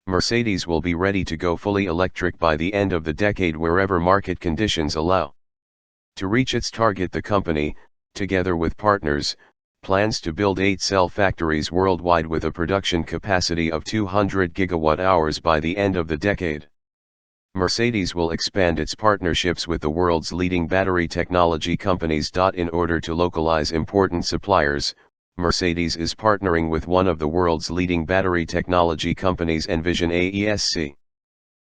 Mercedes will be ready to go fully electric by the end of the decade wherever market conditions allow. To reach its target, the company, together with partners, plans to build 8 cell factories worldwide with a production capacity of 200 gigawatt-hours by the end of the decade. Mercedes will expand its partnerships with the world's leading battery technology companies. In order to localize important suppliers, Mercedes is partnering with one of the world's leading battery technology companies, Envision AESC.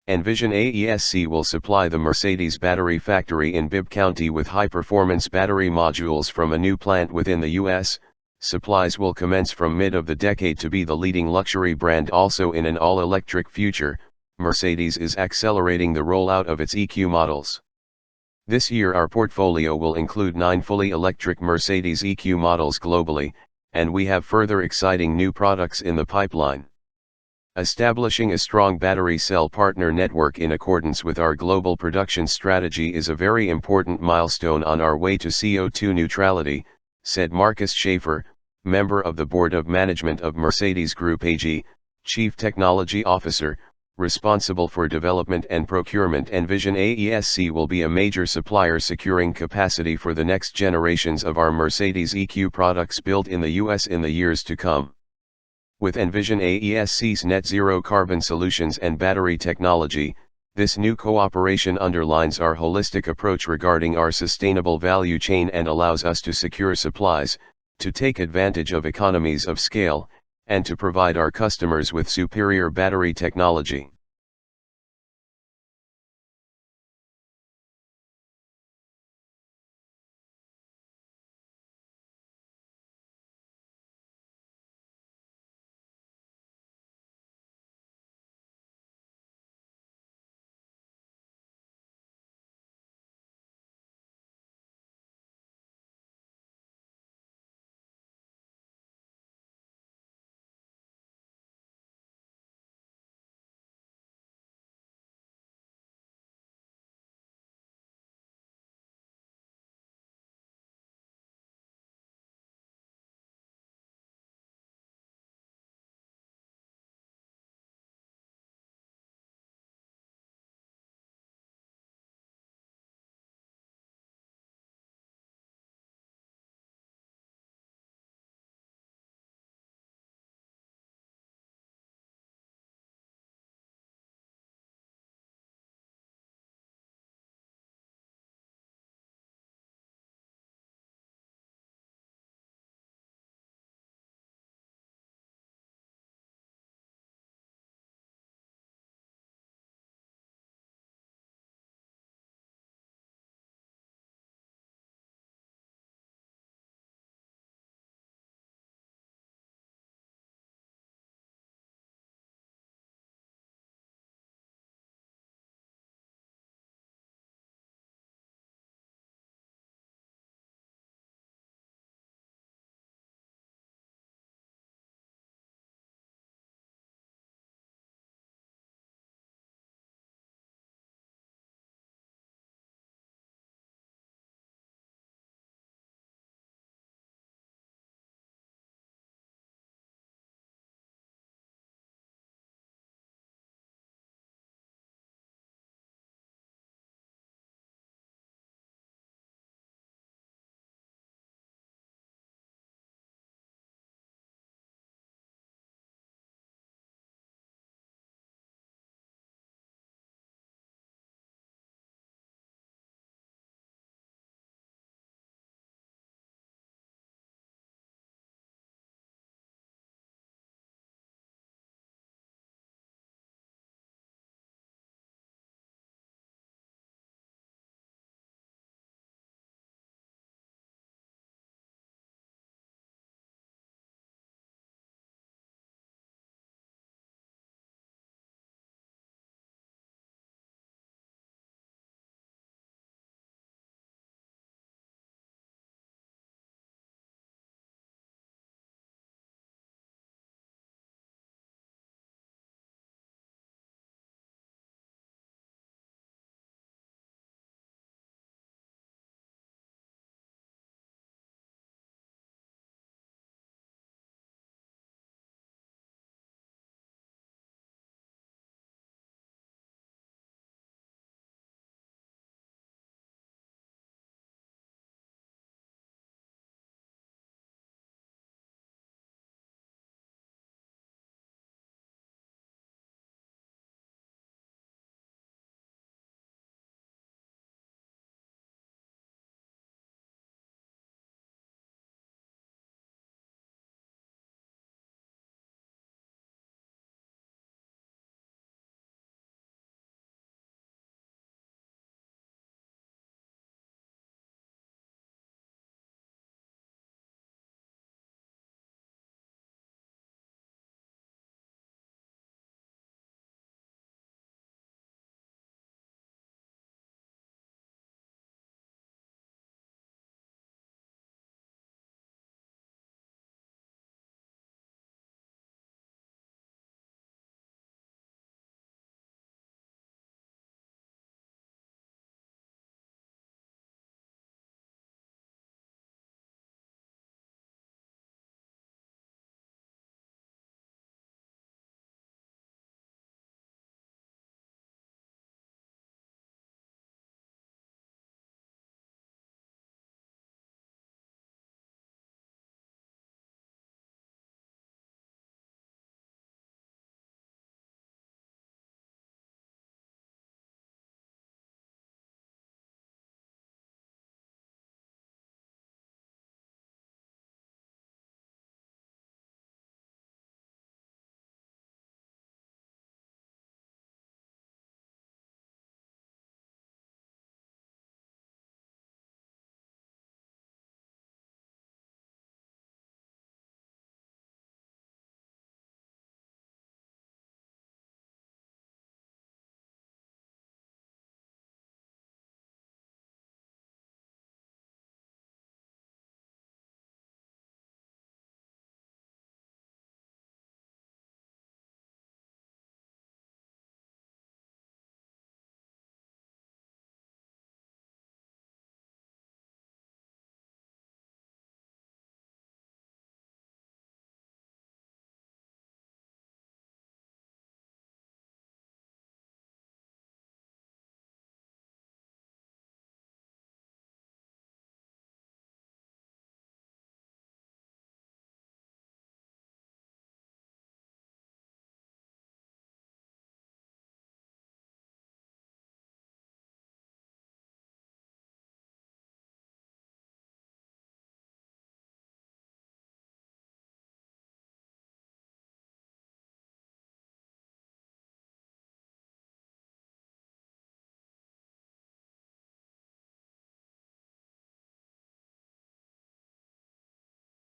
Envision AESC will supply the Mercedes battery factory in Bibb County with high-performance battery modules from a new plant within the U.S. Supplies will commence from mid of the decade. To be the leading luxury brand also in an all-electric future, Mercedes is accelerating the rollout of its EQ models. This year our portfolio will include 9 fully electric Mercedes EQ models globally, and we have further exciting new products in the pipeline. Establishing a strong battery cell partner network in accordance with our global production strategy is a very important milestone on our way to CO2 neutrality, said Markus Schaefer, member of the Board of Management of Mercedes Group AG, Chief Technology Officer, responsible for Development and Procurement. Envision AESC will be a major supplier securing capacity for the next generations of our Mercedes EQ products built in the US in the years to come. With Envision AESC's net zero carbon solutions and battery technology, this new cooperation underlines our holistic approach regarding our sustainable value chain and allows us to secure supplies, to take advantage of economies of scale, and to provide our customers with superior battery technology.